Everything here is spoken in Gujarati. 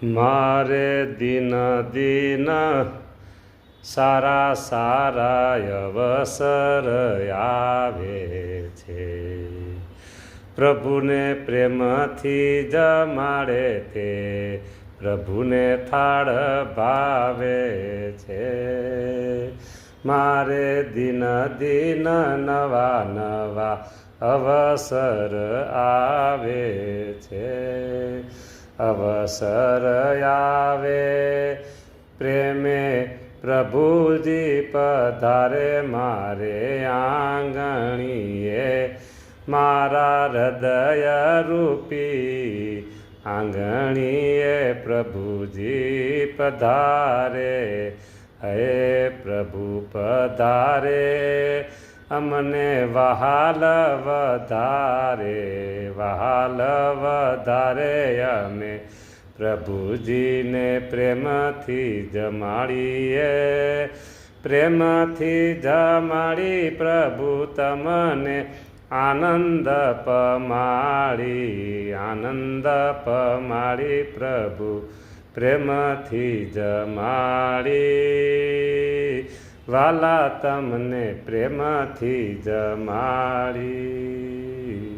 મારે દિન દિન સારા સારા અવસર આવે છે. પ્રભુને પ્રેમથી જમાડે તે પ્રભુને થાળ ભાવે છે. મારે દિન દિન નવા નવા અવસર આવે છે. અવસર આવે પ્રેમે પ્રભુજી પધારે મારે આંગણીએ. મારા હૃદય રૂપી આંગણીએ પ્રભુજી પધારે. હે પ્રભુ પધારે અમને વહાલ વધારે. વહાલ વધારે અમે પ્રભુજીને પ્રેમથી જમાડીએ. પ્રેમથી જમાડી પ્રભુ તમને આનંદ પમાડી. આનંદ પમાડી પ્રભુ પ્રેમથી જમાડી. વાલા તમને પ્રેમથી જમાડી.